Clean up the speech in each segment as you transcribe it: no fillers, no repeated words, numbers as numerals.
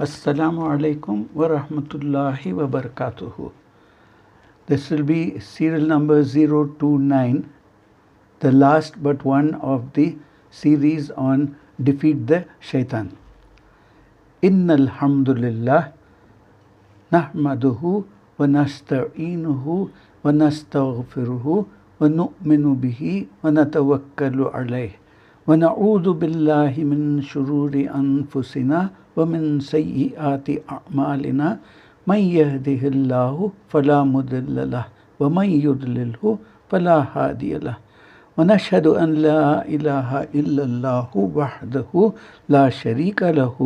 Assalamu alaikum ورحمة الله وبركاته. This will be serial number 029, the last but one of the series on Defeat the Shaytaan. Innal hamdulillah nahmaduhu wa nasta'inuhu wa nastaghfiruhu wa nu'minu bihi wa natawakkalu alayh wa na'udhu billahi min shururi anfusina ومن سيئات أعمالنا من يهده الله فلا مضل له ومن يضلله فلا هادي له ونشهد أن لا إله إلا الله وحده لا شريك له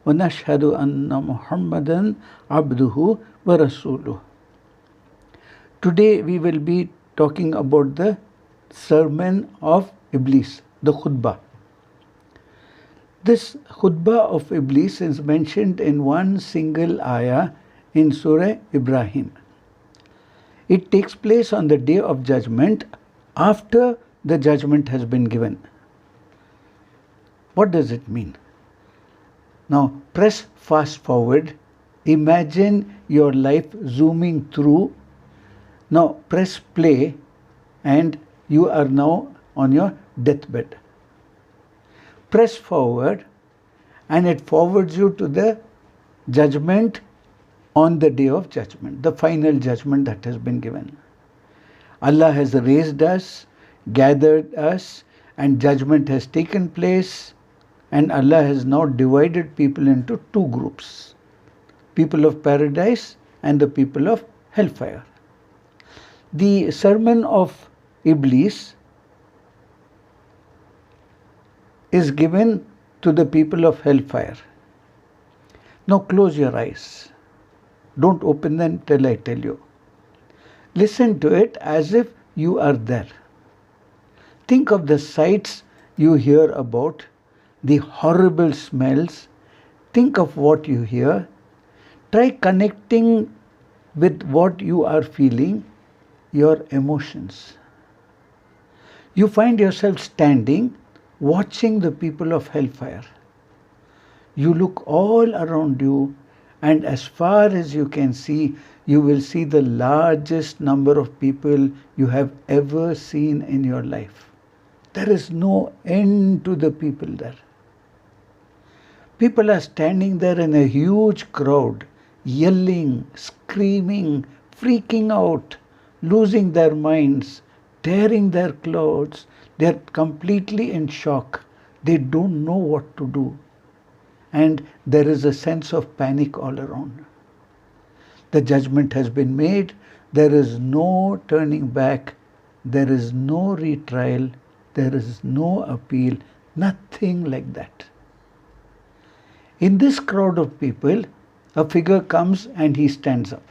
ونشهد أن محمدا عبده ورسوله. Today we will be talking about the sermon of Iblees, the khutbah. This khutbah of Iblees is mentioned in one single ayah in Surah Ibrahim. It takes place on the day of judgment after the judgment has been given. What does it mean? Now press fast forward. Imagine your life zooming through. Now press play and you are now on your deathbed. Press forward and it forwards you to the judgment on the day of judgment, the final judgment that has been given. Allah has raised us, gathered us, and judgment has taken place, and Allah has now divided people into two groups, people of paradise and the people of hellfire. The sermon of Iblees is given to the people of hellfire. Now close your eyes. Don't open them till I tell you. Listen to it as if you are there. Think of the sights you hear about, the horrible smells. Think of what you hear. Try connecting with what you are feeling, your emotions. You find yourself standing watching the people of hellfire. You look all around you, and as far as you can see, you will see the largest number of people you have ever seen in your life. There is no end to the people there. People are standing there in a huge crowd, yelling, screaming, freaking out, losing their minds, tearing their clothes. They are completely in shock. They don't know what to do. And there is a sense of panic all around. The judgment has been made. There is no turning back. There is no retrial. There is no appeal. Nothing like that. In this crowd of people, a figure comes and he stands up.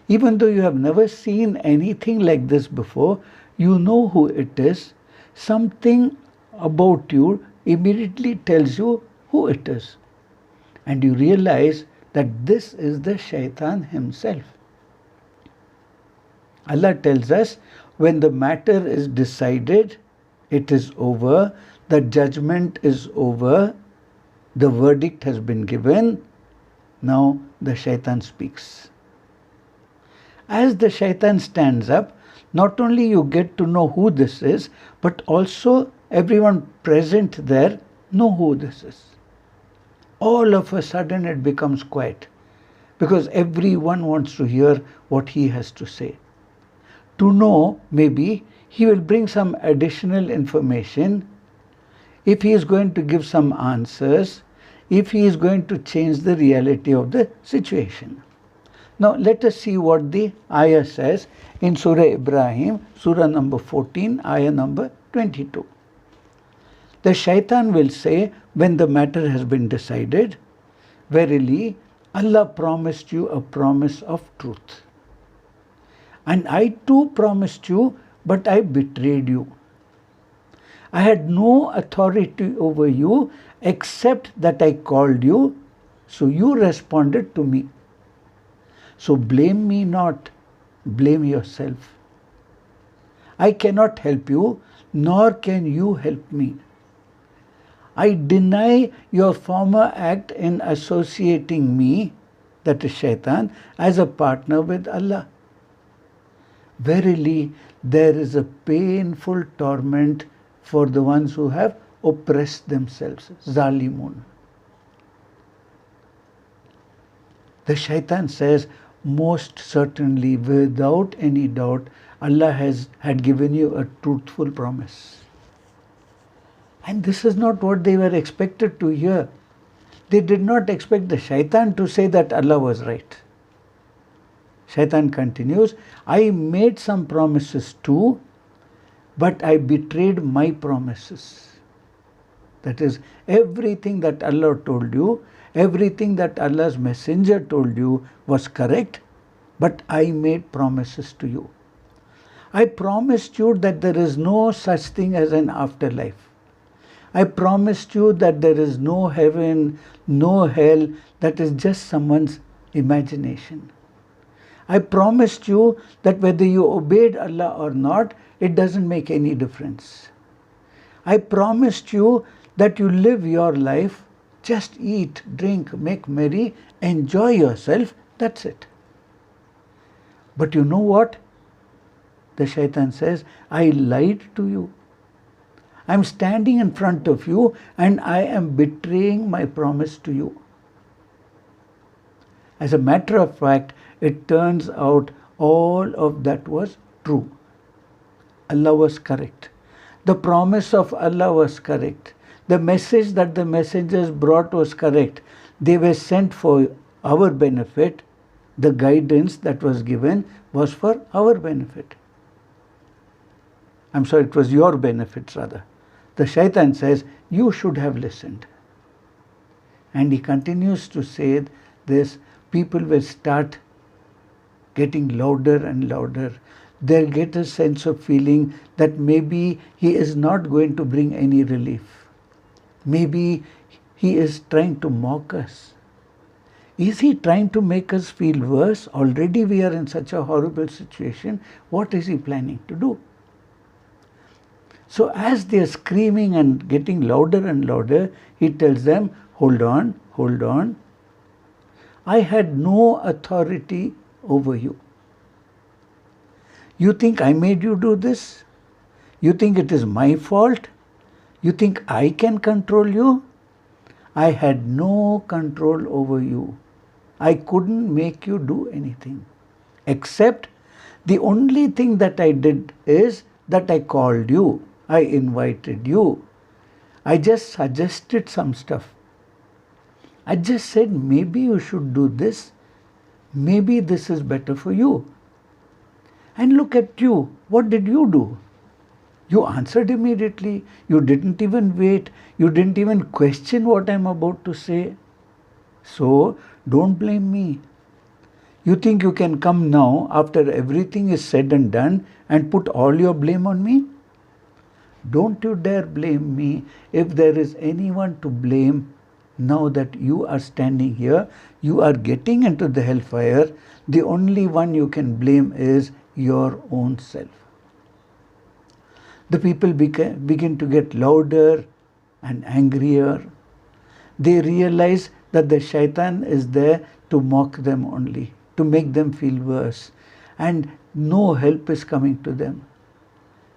Even though you have never seen anything like this before, you know who it is. Something about you immediately tells you who it is. And you realize that this is the Shaytaan himself. Allah tells us, when the matter is decided, it is over, the judgment is over, the verdict has been given. Now the Shaytaan speaks. As the Shaytaan stands up, not only you get to know who this is, but also everyone present there know who this is. All of a sudden it becomes quiet because everyone wants to hear what he has to say. To know, maybe he will bring some additional information, if he is going to give some answers, if he is going to change the reality of the situation. Now let us see what the ayah says in Surah Ibrahim, Surah number 14, ayah number 22. The Shaytaan will say, when the matter has been decided, verily Allah promised you a promise of truth. And I too promised you, but I betrayed you. I had no authority over you except that I called you, so you responded to me. So blame me not, blame yourself. I cannot help you, nor can you help me. I deny your former act in associating me, that is Shaytaan, as a partner with Allah. Verily, there is a painful torment for the ones who have oppressed themselves. Zalimun. The Shaitan says, most certainly, without any doubt, Allah had given you a truthful promise. And this is not what they were expected to hear. They did not expect the Shaitan to say that Allah was right. Shaitan continues, I made some promises too, but I betrayed my promises. That is, everything that Allah told you, everything that Allah's messenger told you was correct, but I made promises to you. I promised you that there is no such thing as an afterlife. I promised you that there is no heaven, no hell, that is just someone's imagination. I promised you that whether you obeyed Allah or not, it doesn't make any difference. I promised you that you live your life, just eat, drink, make merry, enjoy yourself, that's it. But you know what? The Shaitan says, I lied to you. I'm standing in front of you and I am betraying my promise to you. As a matter of fact, it turns out all of that was true. Allah was correct. The promise of Allah was correct. The message that the messengers brought was correct. They were sent for our benefit. The guidance that was given was for our benefit. I'm sorry, it was your benefit rather. The Shaitan says, you should have listened. And he continues to say this, people will start getting louder and louder. They'll get a sense of feeling that maybe he is not going to bring any relief. Maybe he is trying to mock us. Is he trying to make us feel worse? Already we are in such a horrible situation. What is he planning to do? So as they are screaming and getting louder and louder, he tells them, hold on, hold on. I had no authority over you. You think I made you do this? You think it is my fault? You think I can control you? I had no control over you. I couldn't make you do anything. Except the only thing that I did is that I called you. I invited you. I just suggested some stuff. I just said, maybe you should do this. Maybe this is better for you. And look at you. What did you do? You answered immediately. You didn't even wait. You didn't even question what I'm about to say. So, don't blame me. You think you can come now, after everything is said and done, and put all your blame on me? Don't you dare blame me. If there is anyone to blame, now that you are standing here, you are getting into the hellfire, the only one you can blame is your own self. The people begin to get louder and angrier. They realize that the Shaitan is there to mock them only, to make them feel worse, and no help is coming to them.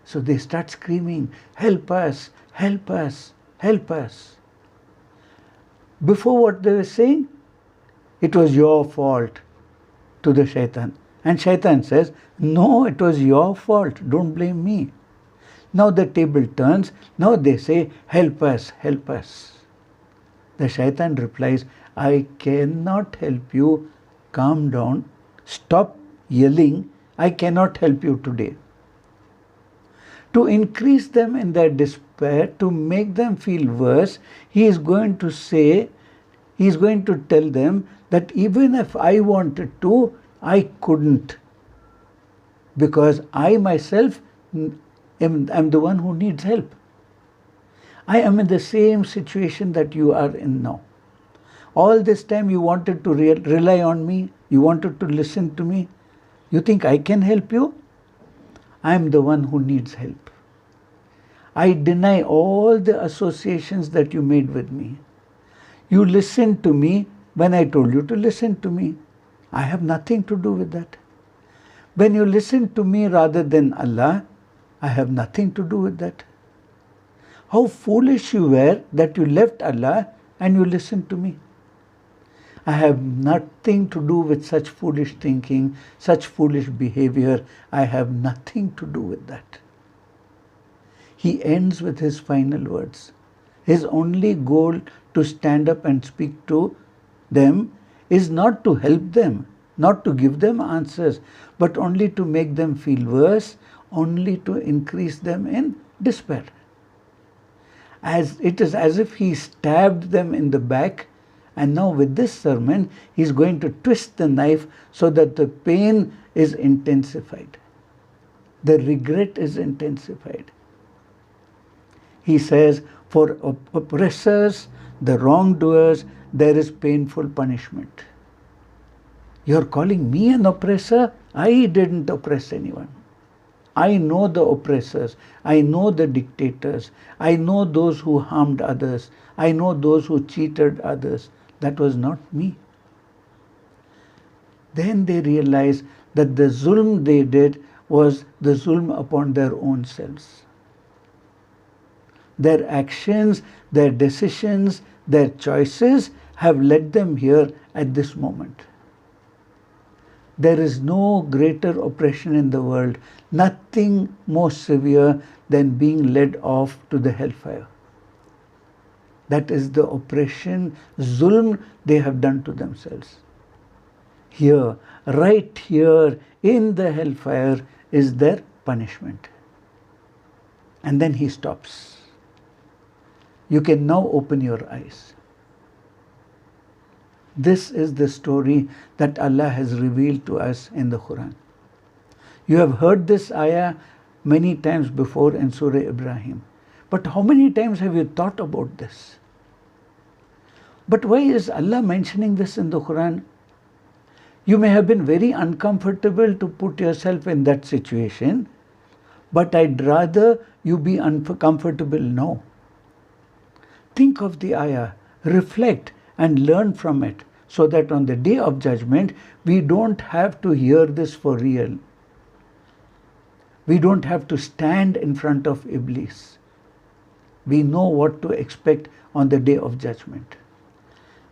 So they start screaming, help us, help us, help us. Before what they were saying, it was your fault to the Shaitan. And Shaitan says, no, it was your fault, don't blame me. Now the table turns, now they say, help us, help us. The Shaitan replies, I cannot help you, calm down, stop yelling, I cannot help you today. To increase them in their despair, to make them feel worse, he is going to tell them that even if I wanted to, I couldn't. Because I myself am the one who needs help. I am in the same situation that you are in now. All this time you wanted to rely on me, you wanted to listen to me. You think I can help you? I am the one who needs help. I deny all the associations that you made with me. You listened to me when I told you to listen to me. I have nothing to do with that. When you listened to me rather than Allah, I have nothing to do with that. How foolish you were that you left Allah and you listened to me. I have nothing to do with such foolish thinking, such foolish behavior. I have nothing to do with that. He ends with his final words. His only goal to stand up and speak to them is not to help them, not to give them answers, but only to make them feel worse, only to increase them in despair. As it is as if he stabbed them in the back, and now with this sermon he is going to twist the knife so that the pain is intensified. The regret is intensified. He says, for oppressors, the wrongdoers, there is painful punishment. You are calling me an oppressor? I didn't oppress anyone. I know the oppressors. I know the dictators. I know those who harmed others. I know those who cheated others. That was not me. Then they realized that the zulm they did was the zulm upon their own selves. Their actions, their decisions, their choices have led them here at this moment. There is no greater oppression in the world, nothing more severe than being led off to the hellfire. That is the oppression, zulm they have done to themselves. Here, right here in the hellfire is their punishment. And then he stops. You can now open your eyes. This is the story that Allah has revealed to us in the Quran. You have heard this ayah many times before in Surah Ibrahim. But how many times have you thought about this? But why is Allah mentioning this in the Quran? You may have been very uncomfortable to put yourself in that situation, but I'd rather you be uncomfortable now. Think of the ayah, reflect and learn from it, so that on the day of judgment, we don't have to hear this for real. We don't have to stand in front of Iblees. We know what to expect on the day of judgment.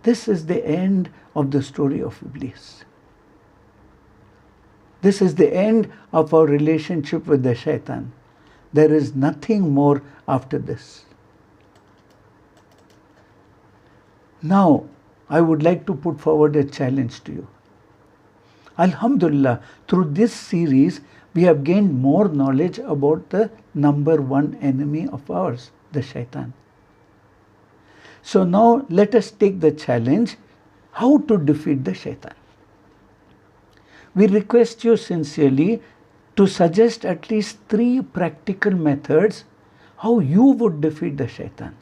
This is the end of the story of Iblees. This is the end of our relationship with the Shaytaan. There is nothing more after this. Now, I would like to put forward a challenge to you. Alhamdulillah, through this series, we have gained more knowledge about the number one enemy of ours, the Shaytaan. So now let us take the challenge, how to defeat the Shaytaan. We request you sincerely to suggest at least 3 practical methods how you would defeat the Shaytaan.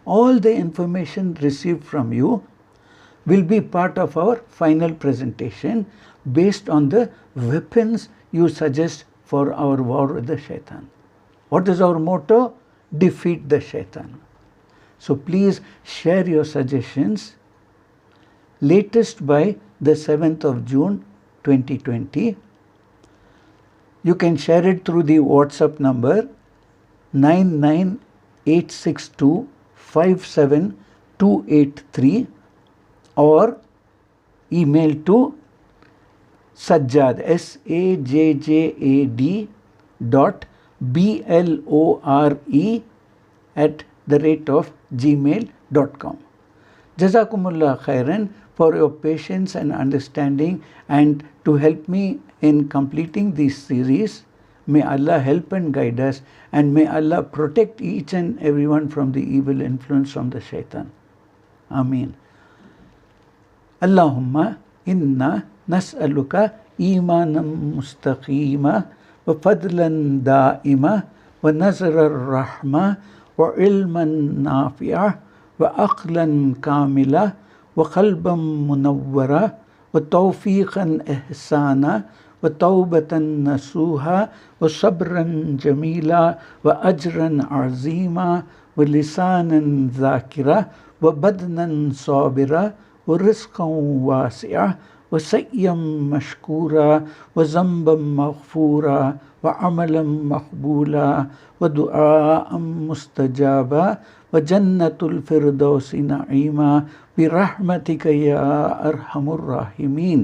All the information received from you will be part of our final presentation based on the weapons you suggest for our war with the Shaytaan. What is our motto? Defeat the Shaytaan. So please share your suggestions latest by the 7th of June 2020. You can share it through the WhatsApp number 99862 57283 or email to Sajjad, SAJJAD .BLORE@gmail.com. Jazakumullah khairan for your patience and understanding and to help me in completing this series. May Allah help and guide us, and may Allah protect each and everyone from the evil influence from the Shaytaan. Ameen. Allahumma inna nas'aluka imanan mustaqima wa fadlan da'ima wa nazara rahma wa ilman nafi'a wa aqlan kamila wa qalban munawwara wa tawfiqan ihsana وتوبة نصوحا وصبرا جميلا وأجرا عظيما ولسانا ذاكرا وبدنا صابرا ورزقا واسعا وسعيا مشكورا وذنبا مغفورا وعملا مقبولا ودعاء مستجابا وجنة الفردوس نعيما برحمتك يا أرحم الراحمين.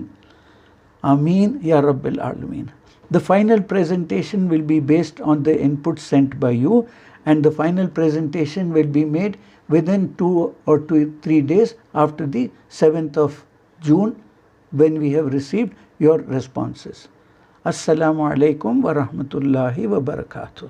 Ameen Ya Rabbil Alameen. The final presentation will be based on the input sent by you, and the final presentation will be made within 2 or 3 days after the 7th of June, when we have received your responses. Assalamu alaikum wa rahmatullahi wa barakatuh.